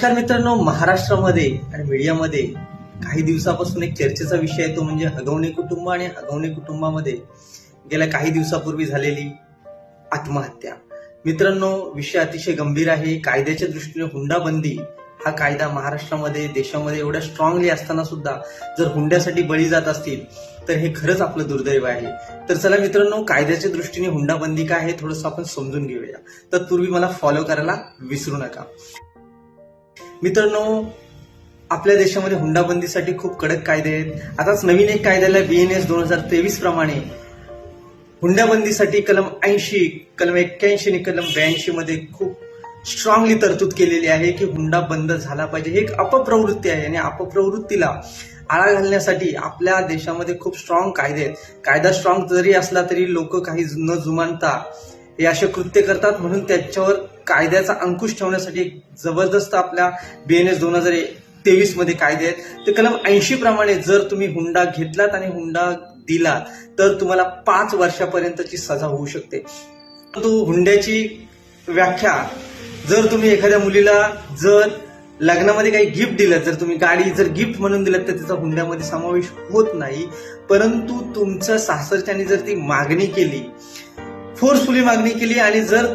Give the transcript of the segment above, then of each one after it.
नमस्कार मित्रांनो, महाराष्ट्रामध्ये आणि मीडियामध्ये काही दिवसापासून एक चर्चेचा विषय आहे, तो म्हणजे अगवणे कुटुंब आणि अगवणे कुटुंबामध्ये गेल्या काही दिवसापूर्वी झालेली आत्महत्या. मित्रांनो, विषय अतिशय गंभीर आहे. कायद्याच्या दृष्टीने हुंडाबंदी हा कायदा महाराष्ट्रामध्ये देशामध्ये एवढ्या स्ट्रॉंगली असताना सुद्धा जर हुंड्यासाठी बळी जात असतील तर हे खरंच आपलं दुर्दैव आहे. तर चला मित्रांनो, कायद्याच्या दृष्टीने हुंडाबंदी काय आहे थोडंसं आपण समजून घेऊया. तत्पूर्वी मला फॉलो करायला विसरू नका. मित्रांनो, आपल्या देशामध्ये हुंडाबंदीसाठी खूप कडक कायदे आहेत. आताच नवीन एक कायद्याला BNS 2023 प्रमाणे हुंडाबंदीसाठी कलम 80, कलम 81 आणि कलम 82 मध्ये खूप स्ट्रॉंगली तरतूद केलेली आहे की हुंडा बंद झाला पाहिजे. हे एक अपप्रवृत्ती आहे आणि अपप्रवृत्तीला आळा घालण्यासाठी आपल्या देशामध्ये खूप स्ट्रॉंग कायदे आहेत. कायदा स्ट्रॉंग जरी असला तरी लोक काही न जुमानता हे असे कृत्य करतात. म्हणून त्याच्यावर कायद्याचा अंकुश ठेवण्यासाठी एक जबरदस्त आपल्या BNS 2023 मध्ये कायदे आहेत. ते कलम 80 प्रमाणे जर तुम्ही हुंडा घेतलात आणि हुंडा दिला तर तुम्हाला 5 वर्षापर्यंतची सजा होऊ शकते. परंतु हुंड्याची व्याख्या, जर तुम्ही एखाद्या मुलीला जर लग्नामध्ये काही गिफ्ट दिलं, जर तुम्ही गाडी जर गिफ्ट म्हणून दिलं तर त्याचा हुंड्यामध्ये समावेश होत नाही. परंतु तुमच्या सासरच्याने जर ती मागणी केली, फोर्सफुली मागणी केली आणि जर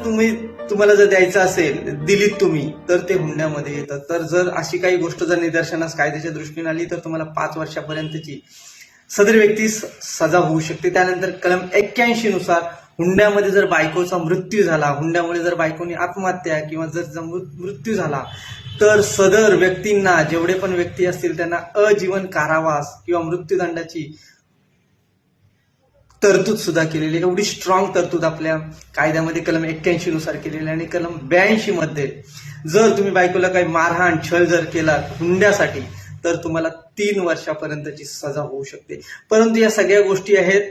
तुम्हाला जर द्यायचं असेल, दिलीत तुम्ही, तर ते हुंड्यामध्ये येतं. तर जर अशी काही गोष्ट जर निदर्शनास कायद्याच्या दृष्टीने आली तर तुम्हाला 5 वर्षापर्यंतची सदर व्यक्ती सजा होऊ शकते. त्यानंतर कलम 81 नुसार हुंड्यामध्ये जर बायकोचा मृत्यू झाला, हुंड्यामुळे जर बायकोनी आत्महत्या किंवा जर मृत्यू झाला तर सदर व्यक्तींना, जेवढे पण व्यक्ती असतील त्यांना आजीवन कारावास किंवा मृत्यूदंडाची तरतूद सुद्धा केलेली. एवढी स्ट्रॉंग तरतूद आपल्या कायद्यामध्ये कलम 81 नुसार केलेली. आणि कलम 82 मध्ये जर तुम्ही बायकोला काही मारहाण छळ जर केला हुंड्यासाठी तर तुम्हाला 3 वर्षापर्यंतची सजा होऊ शकते. परंतु या सगळ्या गोष्टी आहेत,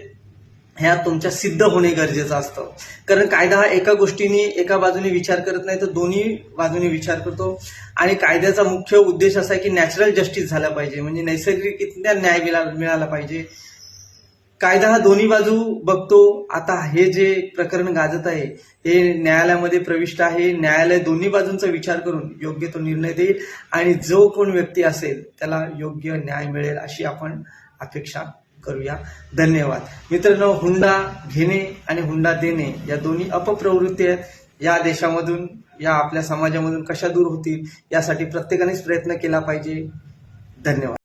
ह्या तुमच्या सिद्ध होणे गरजेचं असतं. कारण कायदा हा एका गोष्टीने एका बाजूने विचार करत नाही तर दोन्ही बाजूने विचार करतो. आणि कायद्याचा मुख्य उद्देश असा आहे की नॅचरल जस्टिस झाला पाहिजे, म्हणजे नैसर्गिकरित्या न्याय मिळाला पाहिजे. कायदा हा दोन्ही बाजू बघतो. आता हे जे प्रकरण गाजत आहे हे न्यायालयामध्ये प्रविष्ट आहे. न्यायालय दोन्ही बाजूंचा विचार करून योग्य तो निर्णय देईल आणि जो कोण व्यक्ती असेल त्याला योग्य न्याय मिळेल अशी आपण अपेक्षा करूया. धन्यवाद मित्रांनो. हुंडा घेणे आणि हुंडा देणे या दोन्ही अपप्रवृत्ती आहेत. या देशामधून, या आपल्या समाजामधून कशा दूर होतील यासाठी प्रत्येकानेच प्रयत्न केला पाहिजे. धन्यवाद.